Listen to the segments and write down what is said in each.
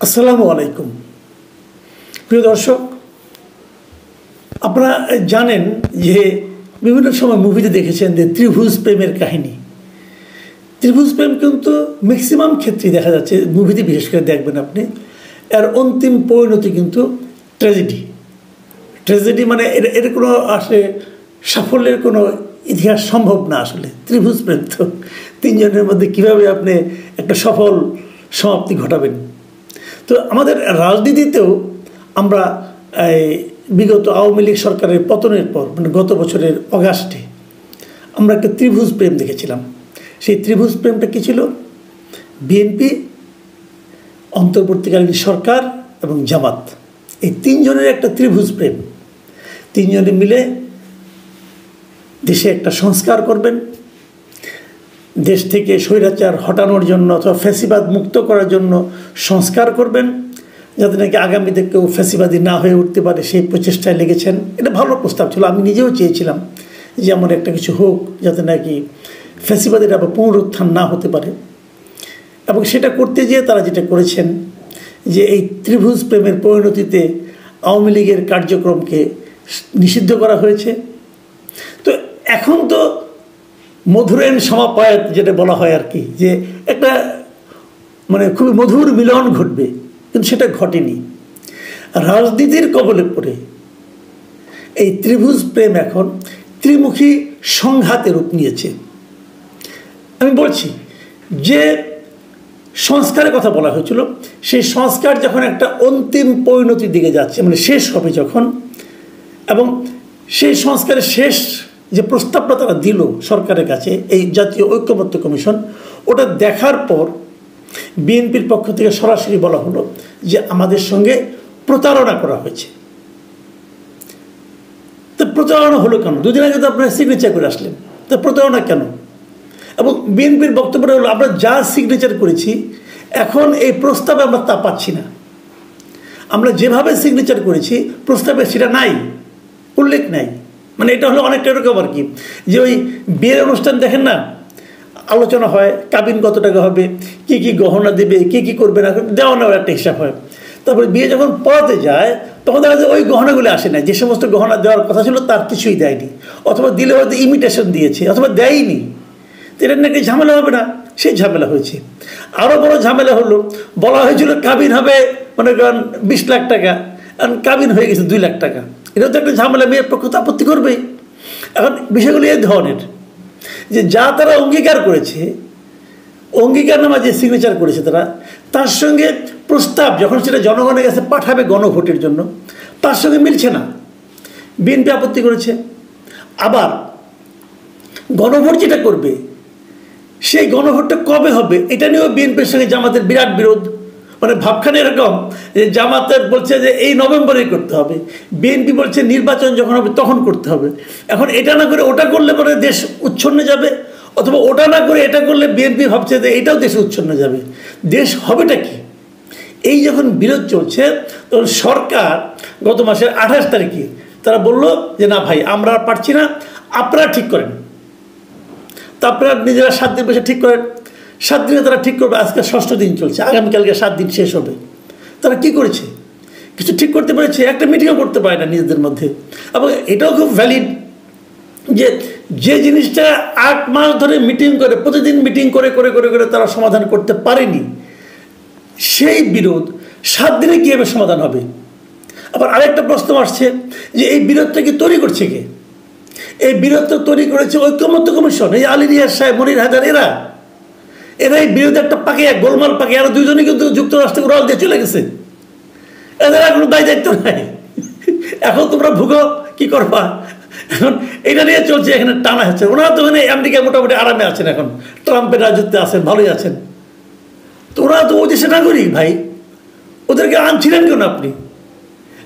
আসসালামু আলাইকুম প্রিয় দর্শক, আপনারা জানেন যে বিভিন্ন সময় মুভিতে দেখেছেন যে ত্রিভুজ প্রেমের কাহিনী। ত্রিভুজ প্রেম কিন্তু ম্যাক্সিমাম ক্ষেত্রেই দেখা যাচ্ছে, মুভিতে বিশেষ করে দেখবেন আপনি, এর অন্তিম পরিণতি কিন্তু ট্র্যাজেডি। মানে এর কোনো আসলে সাফল্যের কোনো ইতিহাস সম্ভব না। আসলে ত্রিভুজ প্রেম তো তিনজনের মধ্যে কীভাবে আপনি একটা সফল সমাপ্তি ঘটাবেন। তো আমাদের রাজনীতিতেও আমরা বিগত আওয়ামী লীগ সরকারের পতনের পর, মানে গত বছরের অগাস্টে আমরা একটা ত্রিভুজ প্রেম দেখেছিলাম। সেই ত্রিভুজ প্রেমটা কী ছিল? বিএনপি, অন্তর্বর্তীকালীন সরকার এবং জামাত, এই তিনজনের একটা ত্রিভুজ প্রেম। তিনজনে মিলে দেশে একটা সংস্কার করবেন, দেশ থেকে স্বৈরাচার হটানোর জন্য অথবা ফ্যাসিবাদ মুক্ত করার জন্য সংস্কার করবেন, যাতে নাকি আগামীতে কেউ ফ্যাসিবাদী না হয়ে উঠতে পারে, সেই প্রচেষ্টায় লেগেছেন। এটা ভালো প্রস্তাব ছিল, আমি নিজেও চেয়েছিলাম যে এমন একটা কিছু হোক যাতে নাকি ফ্যাসিবাদের আবার পুনরুত্থান না হতে পারে। এবং সেটা করতে গিয়ে তারা যেটা করেছেন যে এই ত্রিভুজ প্রেমের পরিণতিতে আওয়ামী লীগের কার্যক্রমকে নিষিদ্ধ করা হয়েছে। তো এখন তো মধুরেন সমাপায়াত যেটা বলা হয় আর কি, যে একটা মানে খুবই মধুর মিলন ঘটবে, কিন্তু সেটা ঘটেনি। রাজনীতির কবলে পড়ে এই ত্রিভুজ প্রেম এখন ত্রিমুখী সংঘাতে রূপ নিয়েছে। আমি বলছি যে সংস্কারের কথা বলা হয়েছিল, সেই সংস্কার যখন একটা অন্তিম পরিণতির দিকে যাচ্ছে, মানে শেষ হবে যখন, এবং সেই সংস্কারের শেষ যে প্রস্তাবটা তারা দিল সরকারের কাছে, এই জাতীয় ঐক্যমত্য কমিশন, ওটা দেখার পর বিএনপির পক্ষ থেকে সরাসরি বলা হলো যে আমাদের সঙ্গে প্রতারণা করা হয়েছে। তো প্রতারণা হলো কেন? দুদিন আগে তো আপনারা সিগনেচার করে আসলেন, তো প্রতারণা কেন? এবং বিএনপির বক্তব্যটা হলো, আমরা যা সিগনেচার করেছি এখন এই প্রস্তাবে আমরা তা পাচ্ছি না। আমরা যেভাবে সিগনেচার করেছি প্রস্তাবে সেটা নাই, উল্লেখ নাই। মানে এটা হলো অনেকটা এরকম আর কি, যে ওই বিয়ের অনুষ্ঠান দেখেন না, আলোচনা হয় কাবিন কত টাকা হবে, কী কী গহনা দেবে, কী করবে না, দেওয়া নেওয়ার একটা হিসাব হয়। তারপরে বিয়ে যখন পড়াতে যায় তখন দেখা যায় ওই গহনাগুলো আসে না, যে সমস্ত গহনা দেওয়ার কথা ছিল তার কিছুই দেয়নি, অথবা দিলে হয়তো ইমিটেশন দিয়েছে, অথবা দেয়নি। তো এটা নাকি ঝামেলা হবে না, সেই ঝামেলা হয়েছে। আরও বড় ঝামেলা হলো, বলা হয়েছিল কাবিন হবে মনে করেন 20 লাখ টাকা, এখন কাবিন হয়ে গেছে 2 লাখ টাকা। এটা তো একটা ঝামেলা, মেয়ের পক্ষ তো আপত্তি করবেই। এখন বিষয়গুলো এই ধরনের যে যা তারা অঙ্গীকার করেছে, অঙ্গীকারনামা যে সিগনেচার করেছে তারা, তার সঙ্গে প্রস্তাব যখন সেটা জনগণের কাছে পাঠাবে গণভোটের জন্য, তার সঙ্গে মিলছে না। বিএনপি আপত্তি করেছে। আবার গণভোট যেটা করবে সেই গণভোটটা কবে হবে এটা নিয়েও বিএনপির সঙ্গে জামাতের বিরাট বিরোধ। মানে ভাবখানে এরকম যে জামাতের বলছে যে এই নভেম্বরেই করতে হবে, বিএনপি বলছে নির্বাচন যখন হবে তখন করতে হবে। এখন এটা না করে ওটা করলে পরে দেশ উচ্ছন্ন যাবে, অথবা ওটা না করে এটা করলে বিএনপি ভাবছে যে এটাও দেশে উচ্ছন্ন যাবে। দেশ হবেটা কি? এই যখন বিরোধ চলছে তখন সরকার গত মাসের 28 তারিখে তারা বলল যে না ভাই, আমরা আর পারছি না, আপনারা ঠিক করেন। তা আপনারা নিজেরা 7 দিন বসে ঠিক করেন। 7 দিনে তারা ঠিক করবে। আজকে 6ষ্ঠ দিন চলছে, আগামীকালকে 7 দিন শেষ হবে। তারা কি করেছে? কিছু ঠিক করতে পেরেছে? একটা মিটিংও করতে পারে না নিজেদের মধ্যে। এবং এটাও খুব ভ্যালিড যে যে জিনিসটা 8 মাস ধরে মিটিং করে, প্রতিদিন মিটিং করে করে করে করে তারা সমাধান করতে পারেনি, সেই বিরোধ 7 দিনে কীভাবে সমাধান হবে? আবার আরেকটা প্রশ্ন আসছে যে এই বিরোধটা কি তৈরি করছে কে? এই বিরোধটা তৈরি করেছে ঐক্যমত্য কমিশন, এই আলী রিয়াজ সাহেব, মনির হায়দার, এরাই বিরোধী একটা পাকে, গোলমাল পাকে। আরো 2 জনই কিন্তু যুক্তরাষ্ট্রে উড়াল দিয়ে চলে গেছে, এদের আর কোনো দায় দায়িত্ব নাই। এখন তোমরা ভুগো, কি করবা? এখন এটা নিয়ে চলছে, এখানে টানা হচ্ছে। ওনারা তো এখানে আমেরিকায় মোটামুটি আরামে আছেন, এখন ট্রাম্পের রাজত্বে আছেন, ভালোই আছেন। তো ওনারা তো ওই দেশে নাগরিক ভাই, ওদেরকে আনছিলেন কেন আপনি?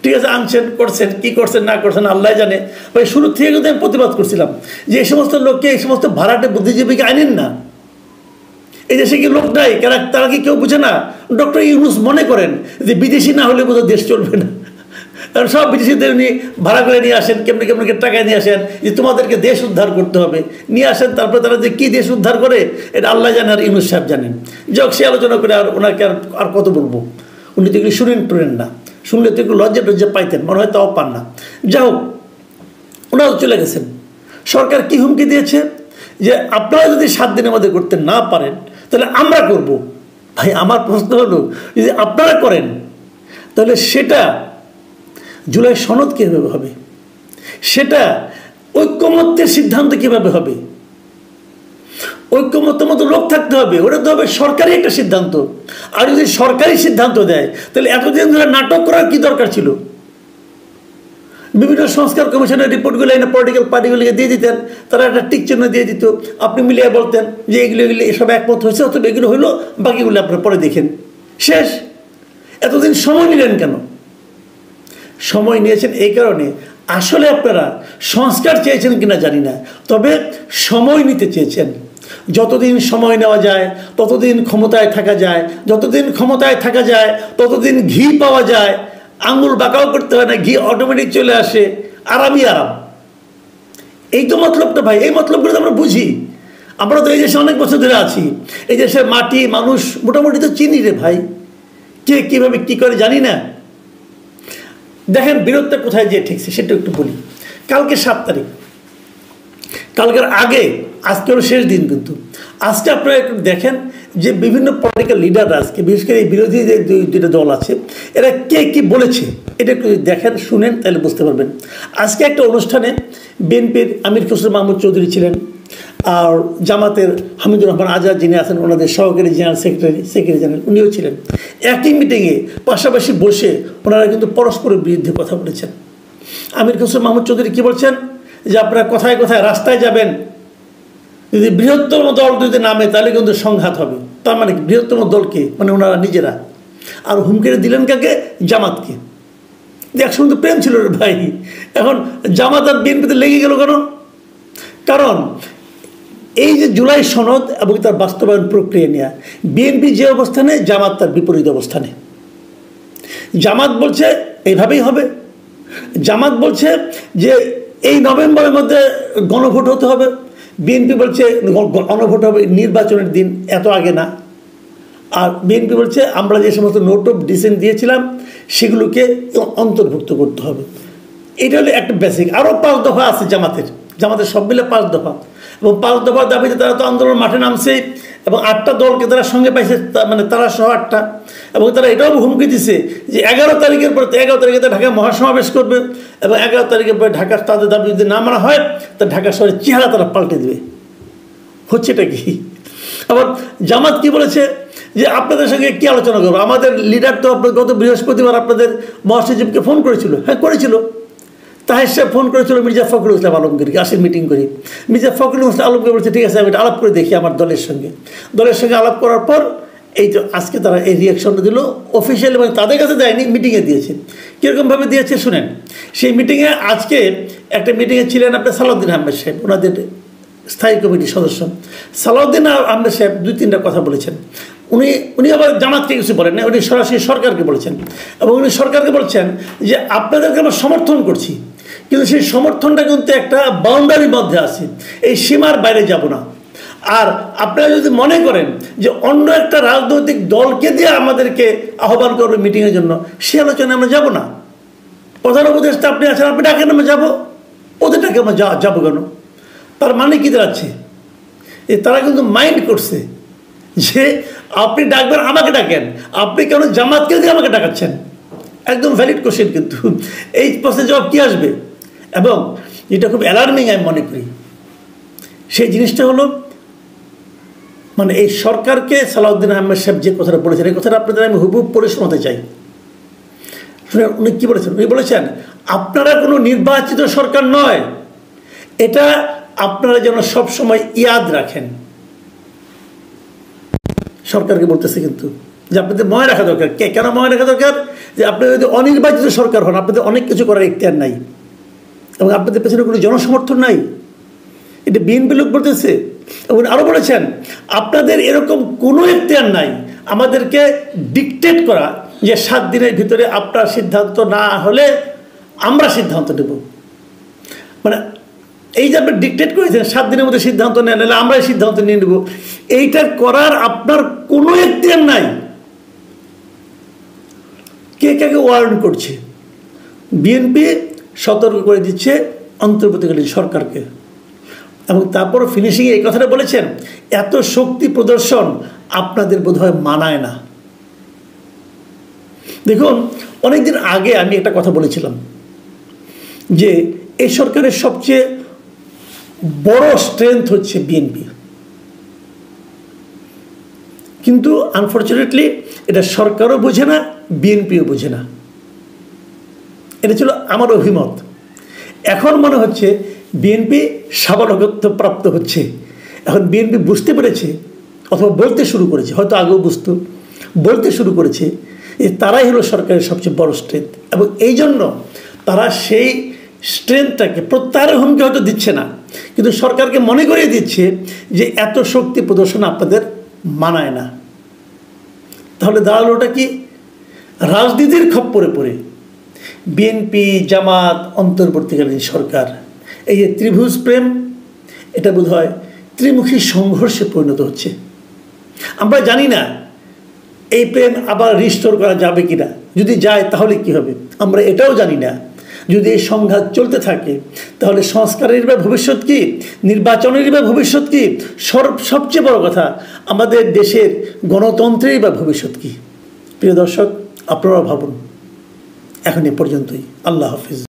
ঠিক আছে, আনছেন, করছেন, কি করছেন না করছেন আল্লাহ জানে। ভাই শুরু থেকে কিন্তু আমি প্রতিবাদ করছিলাম যে এই সমস্ত লোককে, এই সমস্ত ভাড়াটে বুদ্ধিজীবীকে আনেন না। এই দেশে কি লোক নাই? তারা কি কেউ বুঝে না? ডক্টর ইউনূস মনে করেন যে বিদেশি না হলে বোধহয় দেশ চলবে না, কারণ সব বিদেশিদের উনি ভাড়া করে নিয়ে আসেন, কেমনি কেমনি টাকায় নিয়ে আসেন যে তোমাদেরকে দেশ উদ্ধার করতে হবে, নিয়ে আসেন। তারপরে তারা যে কী দেশ উদ্ধার করে এটা আল্লাহ জানে আর ইউনূস সাহেব জানেন। যাক, সে আলোচনা করে আর ওনাকে আর কত বলবো। উনি তো এগুলি শুনেন টুনেন না, শুনলে তো একটু লজ্জা টজ্জা পাইতেন, মনে হয় তাও পান না। যাই হোক, ওনারাও চলে গেছেন। সরকার কি হুমকি দিয়েছে যে আপনারা যদি 7 দিনের মধ্যে করতে না পারেন তাহলে আমরা করব। ভাই আমার প্রশ্ন হলো, যদি আপনারা করেন তাহলে সেটা জুলাই সনদ কীভাবে হবে, সেটা ঐক্যমত্যের সিদ্ধান্ত কীভাবে হবে? ঐক্যমত্য মতো লোক থাকতে হবে, ওটা তো হবে সরকারি একটা সিদ্ধান্ত। আর যদি সরকারি সিদ্ধান্ত দেয় তাহলে এতদিন ধরে নাটক করার কি দরকার ছিল? বিভিন্ন সংস্কার কমিশনের রিপোর্টগুলো এনে পলিটিক্যাল পার্টিগুলিকে দিয়ে দিতেন, তারা একটা টিক চিহ্ন দিয়ে দিত, আপনি মিলিয়ে বলতেন যে এগুলো এসব একমত হয়েছে, অথবা এগুলো হইলো, বাকিগুলো আপনারা পরে দেখেন, শেষ। এতদিন সময় নিলেন কেন? সময় নিয়েছেন এই কারণে, আসলে আপনারা সংস্কার চেয়েছেন কিনা জানি না, তবে সময় নিতে চেয়েছেন। যতদিন সময় নেওয়া যায় ততদিন ক্ষমতায় থাকা যায়, যতদিন ক্ষমতায় থাকা যায় ততদিন ঘি পাওয়া যায়, আঙুল বাঁকাও করতে হয় না, ঘি অটোমেটিক চলে আসে, আরামই আরাম। এই তো মতলবটা ভাই, এই মতলবগুলো তো আমরা বুঝি। আমরা তো এই দেশে অনেক বছর ধরে আছি, এই দেশের মাটি মানুষ মোটামুটি তো চিনি রে ভাই, কে কীভাবে কী করে জানি না। দেখেন বিরোধটা কোথায় যেয়ে ঠেকছে সেটা একটু বলি। কালকে 7 তারিখ, কালকের আগে আজকে হলো শেষ দিন, কিন্তু আজকে আপনারা একটু দেখেন যে বিভিন্ন পলিটিক্যাল লিডাররা আজকে, বিশেষ করে এই বিরোধী যে দুইটা দল আছে, এরা কে কী বলেছে এটা একটু দেখেন, শুনেন, তাহলে বুঝতে পারবেন। আজকে একটা অনুষ্ঠানে বিএনপির আমির খসরু মাহমুদ চৌধুরী ছিলেন, আর জামাতের হামিদুর রহমান আজাদ যিনি আছেন ওনাদের সহকারী জেনারেল সেক্রেটারি জেনারেল, উনিও ছিলেন। একই মিটিংয়ে পাশাপাশি বসে ওনারা কিন্তু পরস্পরের বিরুদ্ধে কথা বলেছেন। আমির খসরু মাহমুদ চৌধুরী কী বলছেন যে আপনারা কোথায় কোথায় রাস্তায় যাবেন, যদি বৃহত্তম দল যদি নামে তাহলে কিন্তু সংঘাত হবে। তার মানে বৃহত্তম দলকে মানে ওনারা নিজেরা, আর হুমকিটা দিলেন কাকে? জামাতকে। একসঙ্গে তো প্রেম ছিল রে ভাই, এখন জামাত আর বিএনপিতে লেগে গেল কেন? কারণ এই যে জুলাই সনদ এবং তার বাস্তবায়ন প্রক্রিয়া নিয়ে বিএনপি যে অবস্থানে, জামাত তার বিপরীত অবস্থানে। জামাত বলছে এইভাবেই হবে, জামাত বলছে যে এই নভেম্বরের মধ্যে গণভোট হতে হবে, বিএনপি বলছে গণভোট হবে নির্বাচনের দিন, এত আগে না। আর বিএনপি বলছে আমরা যে সমস্ত নোট অফ ডিসেন্ট দিয়েছিলাম সেগুলোকে অন্তর্ভুক্ত করতে হবে। এটা হলো একটা বেসিক। আরও 5 দফা আছে জামাতের সব মিলে 5 দফা, এবং 5 দফার দাবিতে তারা তো আন্দোলন মাঠে নামছে, এবং 8টা দলকে তারা সঙ্গে পাইছে, মানে তারা সহ 8টা। এবং তারা এটাও হুমকি দিছে যে 11 তারিখের পরে, 11 তারিখে তারা ঢাকায় মহাসমাবেশ করবে, এবং 11 তারিখের পরে ঢাকা তাদের দাবি যদি না মানা হয় তা ঢাকা শহরের চেহারা তারা পাল্টে দেবে। হচ্ছে এটা কি? আবার জামাত কি বলেছে যে আপনাদের সঙ্গে কী আলোচনা করবো, আমাদের লিডার তো আপনার গত বৃহস্পতিবার আপনাদের মহাসচিবকে ফোন করেছিল। হ্যাঁ করেছিল, তাহের সাহেব ফোন করেছিল মির্জা ফখরুল ইসলাম আলমগীরকে, আসেন মিটিং করি। মির্জা ফখরুল ইসলাম আলমগীর বলছে ঠিক আছে আমি এটা আলাপ করে দেখি আমার দলের সঙ্গে আলাপ করার পর এই তো আজকে তারা এই রিয়াকশনটা দিল অফিসিয়াল, এবং তাদের কাছে দেয়নি, মিটিংয়ে দিয়েছে। কীরকমভাবে দিয়েছে শুনেন। সেই মিটিংয়ে আজকে একটা মিটিংয়ে ছিলেন আপনার সালাউদ্দিন আহমেদ সাহেব, ওনাদের স্থায়ী কমিটির সদস্য। সালাউদ্দিন আহমেদ সাহেব 2-3টা কথা বলেছেন। উনি আবার জামাতকে কিছু বলেন না, উনি সরাসরি সরকারকে বলেছেন, এবং উনি সরকারকে বলছেন যে আপনাদেরকে আমরা সমর্থন করছি, কিন্তু সেই সমর্থনটা কিন্তু একটা বাউন্ডারির মধ্যে আছে, এই সীমার বাইরে যাব না। আর আপনারা যদি মনে করেন যে অন্য একটা রাজনৈতিক দলকে দিয়ে আমাদেরকে আহ্বান করবে মিটিংয়ের জন্য, সে আলোচনায় আমরা যাব না। প্রধান উপদেষ্টা আপনি আছেন, আপনি ডাকেন আমরা যাবো, ওদের ডাকে আমরা যাবো কেন? তার মানে কী দাঁড়াচ্ছে? তারা কিন্তু মাইন্ড করছে যে আপনি ডাকবেন, আমাকে ডাকেন, আপনি কেন জামাতকে দিয়ে আমাকে ডাকাচ্ছেন? একদম ভ্যালিড কোশ্চেন, কিন্তু এই প্রশ্নের জবাব কী আসবে? এবং যেটা খুব অ্যালার্মিং আমি মনে করি সেই জিনিসটা হলো, মানে এই সরকারকে সালাউদ্দিন আহমেদ সাহেব যে কথাটা বলেছেন, এই কথাটা আপনাদের আমি হুবহু পড়ে শোনাতে চাই। শুনে উনি কী বলেছেন? উনি বলেছেন আপনারা কোনো নির্বাচিত সরকার নয়, এটা আপনারা যেন সবসময় ইয়াদ রাখেন। সরকারকে বলতেছে কিন্তু যে আপনাদের মনে রাখা দরকার। কেন মনে রাখা দরকার? যে আপনারা যদি অনির্বাচিত সরকার হন, আপনাদের অনেক কিছু করার ইখতিয়ার নাই, এবং আপনাদের পেছনে কোনো জনসমর্থন নাই। এটা বিএনপি লোক বলতেছে। এবং আরও বলেছেন আপনাদের এরকম কোনো ইখতিয়ার নাই আমাদেরকে ডিকটেট করা যে 7 দিনের ভিতরে আপনার সিদ্ধান্ত না হলে আমরা সিদ্ধান্ত নেব। মানে এই যে আপনি ডিকটেট করেছেন 7 দিনের মধ্যে সিদ্ধান্ত নেন, নাহলে আমরাই সিদ্ধান্ত নিয়ে নেব, এইটা করার আপনার কোনো ইখতিয়ার নাই। কে কাকে ওয়ার্ন করছে? বিএনপি সতর্ক করে দিচ্ছে অন্তর্বর্তীকালীন সরকারকে, এবং তারপর ফিনিশিংয়ে এই কথাটা বলেছেন, এত শক্তি প্রদর্শন আপনাদের বোধহয় মানায় না। দেখুন, অনেকদিন আগে আমি একটা কথা বলেছিলাম যে এই সরকারের সবচেয়ে বড় স্ট্রেংথ হচ্ছে বিএনপি, কিন্তু আনফর্চুনেটলি এটা সরকারও বোঝে না, বিএনপিও বোঝে না। এটা ছিল আমার অভিমত। এখন মনে হচ্ছে বিএনপি স্বাবলম্বিত্ব প্রাপ্ত হচ্ছে। এখন বিএনপি বুঝতে পেরেছে, অথবা বলতে শুরু করেছে, হয়তো আগেও বুঝতো, বলতে শুরু করেছে যে তারাই হলো সরকারের সবচেয়ে বড় স্ট্রেংথ, এবং এই জন্য তারা সেই স্ট্রেংথটাকে প্রত্যাহারের হুমকি হয়তো দিচ্ছে না, কিন্তু সরকারকে মনে করিয়ে দিচ্ছে যে এত শক্তি প্রদর্শন আপনাদের মানায় না। তাহলে দাঁড়ালোটা কি? রাজনীতির খপ্পরে পড়ে বিএনপি, জামাত, অন্তর্বর্তীকালীন সরকার, এই যে ত্রিভুজ প্রেম, এটা বোধহয় ত্রিমুখী সংঘর্ষে পরিণত হচ্ছে। আমরা জানি না এই প্রেম আবার রিস্টোর করা যাবে কিনা, যদি যায় তাহলে কি হবে আমরা এটাও জানি না। যদি এই সংঘাত চলতে থাকে তাহলে সংস্কারের বা ভবিষ্যৎ কি, নির্বাচনের বা ভবিষ্যৎ কি, সবচেয়ে বড় কথা আমাদের দেশের গণতন্ত্রের বা ভবিষ্যৎ কি? প্রিয় দর্শক, আপনারা ভাবুন। এখন এ পর্যন্তই। আল্লাহ হাফিজ।